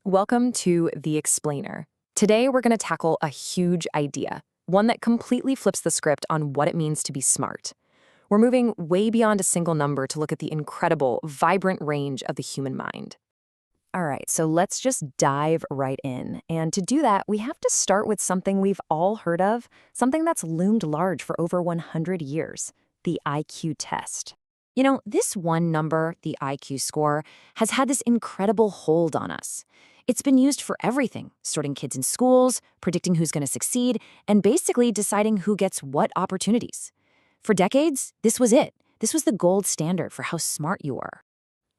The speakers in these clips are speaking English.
Welcome to The Explainer. Today, we're going to tackle a huge idea, one that completely flips the script on what it means to be smart. We're moving way beyond a single number to look at the incredible, vibrant range of the human mind. All right, so let's just dive right in. And to do that, we have to start with something we've all heard of, something that's loomed large for over 100 years, the IQ test. This one number, the IQ score, has had this incredible hold on us. It's been used for everything, sorting kids in schools, predicting who's going to succeed, and basically deciding who gets what opportunities. For decades, this was it. This was the gold standard for how smart you were.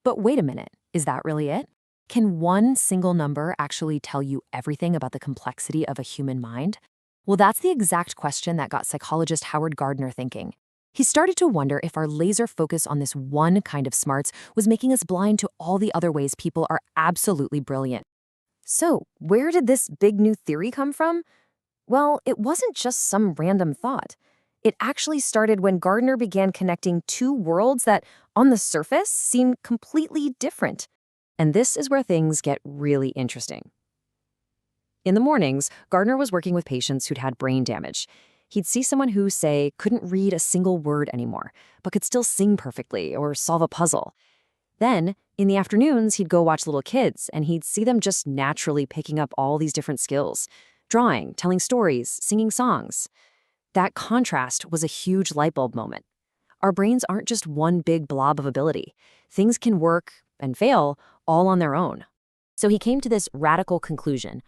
But wait a minute, is that really it? Can one single number actually tell you everything about the complexity of a human mind? Well, that's the exact question that got psychologist Howard Gardner thinking. He started to wonder if our laser focus on this one kind of smarts was making us blind to all the other ways people are absolutely brilliant. So, where did this big new theory come from? Well, it wasn't just some random thought. It actually started when Gardner began connecting two worlds that, on the surface, seemed completely different. And this is where things get really interesting. In the mornings, Gardner was working with patients who'd had brain damage. He'd see someone who, say, couldn't read a single word anymore, but could still sing perfectly or solve a puzzle. Then, in the afternoons, he'd go watch little kids, and he'd see them just naturally picking up all these different skills: drawing, telling stories, singing songs. That contrast was a huge light bulb moment. Our brains aren't just one big blob of ability. Things can work and fail all on their own. So he came to this radical conclusion.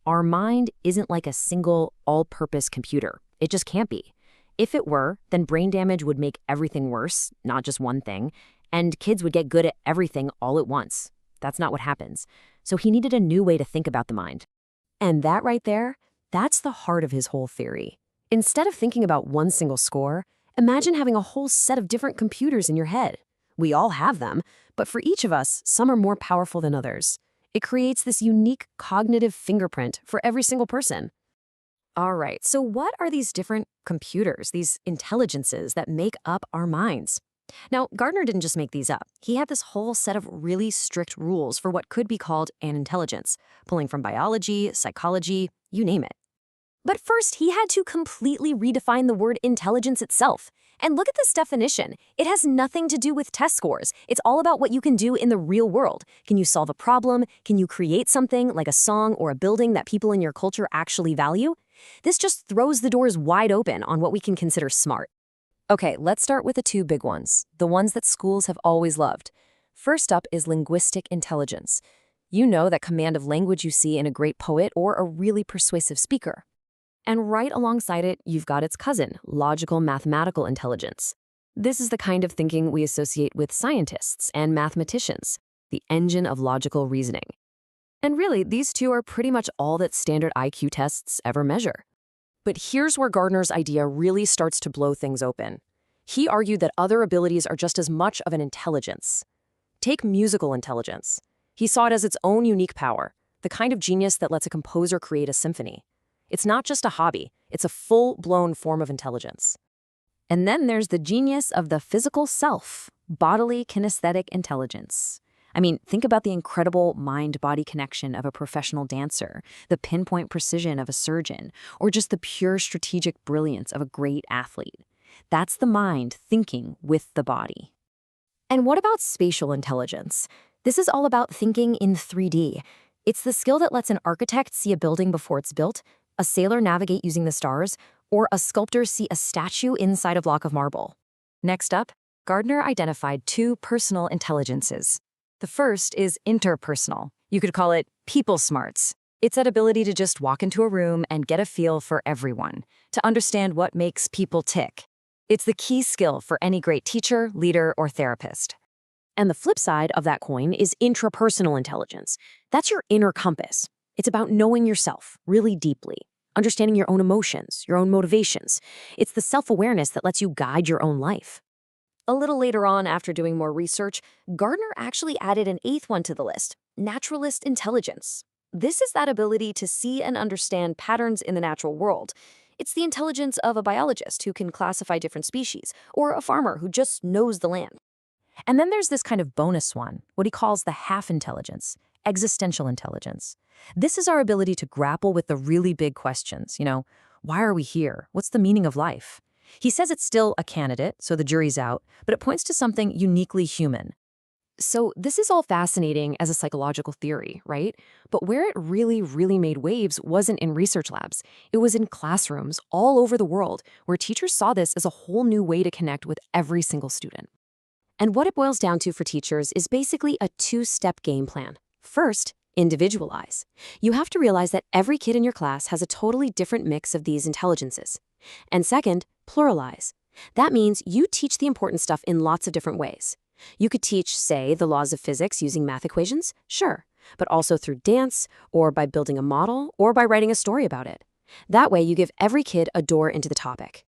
Our mind isn't like a single, all-purpose computer. It just can't be. If it were, then brain damage would make everything worse, not just one thing, and kids would get good at everything all at once. That's not what happens. So he needed a new way to think about the mind. And that right there, that's the heart of his whole theory. Instead of thinking about one single score, imagine having a whole set of different computers in your head. We all have them, but for each of us, some are more powerful than others. It creates this unique cognitive fingerprint for every single person. All right, so what are these different computers, these intelligences that make up our minds? Now, Gardner didn't just make these up. He had this whole set of really strict rules for what could be called an intelligence, pulling from biology, psychology, you name it. But first, he had to completely redefine the word intelligence itself. And look at this definition. It has nothing to do with test scores. It's all about what you can do in the real world. Can you solve a problem? Can you create something like a song or a building that people in your culture actually value? This just throws the doors wide open on what we can consider smart. Okay, let's start with the two big ones, the ones that schools have always loved. First up is linguistic intelligence. You know that command of language you see in a great poet or a really persuasive speaker. And right alongside it, you've got its cousin, logical mathematical intelligence. This is the kind of thinking we associate with scientists and mathematicians, the engine of logical reasoning. And really, these two are pretty much all that standard IQ tests ever measure. But here's where Gardner's idea really starts to blow things open. He argued that other abilities are just as much of an intelligence. Take musical intelligence. He saw it as its own unique power, the kind of genius that lets a composer create a symphony. It's not just a hobby, it's a full-blown form of intelligence. And then there's the genius of the physical self, bodily kinesthetic intelligence. I mean, think about the incredible mind-body connection of a professional dancer, the pinpoint precision of a surgeon, or just the pure strategic brilliance of a great athlete. That's the mind thinking with the body. And what about spatial intelligence? This is all about thinking in 3D. It's the skill that lets an architect see a building before it's built, a sailor navigate using the stars, or a sculptor see a statue inside a block of marble. Next up, Gardner identified two personal intelligences. The first is interpersonal. You could call it people smarts. It's that ability to just walk into a room and get a feel for everyone, to understand what makes people tick. It's the key skill for any great teacher, leader, or therapist. And the flip side of that coin is intrapersonal intelligence. That's your inner compass. It's about knowing yourself really deeply, understanding your own emotions, your own motivations. It's the self-awareness that lets you guide your own life. A little later on, after doing more research, Gardner actually added an eighth one to the list, naturalist intelligence. This is that ability to see and understand patterns in the natural world. It's the intelligence of a biologist who can classify different species, or a farmer who just knows the land. And then there's this kind of bonus one, what he calls the half intelligence, existential intelligence. This is our ability to grapple with the really big questions, why are we here? What's the meaning of life? He says it's still a candidate, so the jury's out, but it points to something uniquely human. So this is all fascinating as a psychological theory, right? But where it really made waves wasn't in research labs. It was in classrooms all over the world where teachers saw this as a whole new way to connect with every single student. And what it boils down to for teachers is basically a two-step game plan. First, individualize. You have to realize that every kid in your class has a totally different mix of these intelligences. And second, pluralize. That means you teach the important stuff in lots of different ways. You could teach, say, the laws of physics using math equations, sure, but also through dance, or by building a model, or by writing a story about it. That way, you give every kid a door into the topic.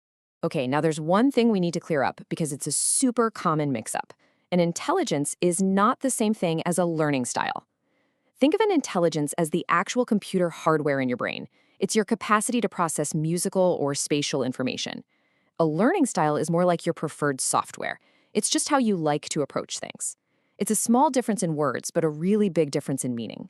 Okay, now there's one thing we need to clear up because it's a super common mix-up. An intelligence is not the same thing as a learning style. Think of an intelligence as the actual computer hardware in your brain. It's your capacity to process musical or spatial information. A learning style is more like your preferred software. It's just how you like to approach things. It's a small difference in words, but a really big difference in meaning.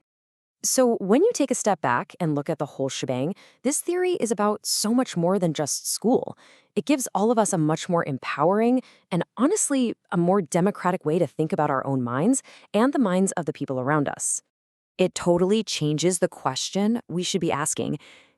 So when you take a step back and look at the whole shebang, this theory is about so much more than just school. It gives all of us a much more empowering and honestly a more democratic way to think about our own minds and the minds of the people around us. It totally changes the question we should be asking.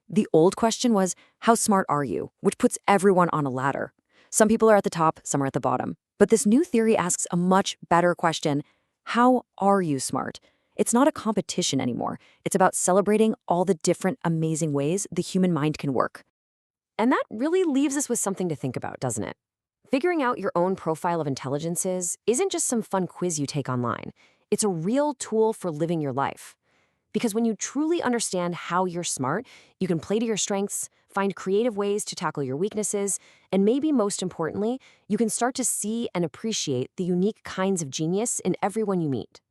The old question was, how smart are you? Which puts everyone on a ladder. Some people are at the top, some are at the bottom. But this new theory asks a much better question. How are you smart? It's not a competition anymore. It's about celebrating all the different amazing ways the human mind can work. And that really leaves us with something to think about, doesn't it? Figuring out your own profile of intelligences isn't just some fun quiz you take online. It's a real tool for living your life. Because when you truly understand how you're smart, you can play to your strengths, find creative ways to tackle your weaknesses, and maybe most importantly, you can start to see and appreciate the unique kinds of genius in everyone you meet.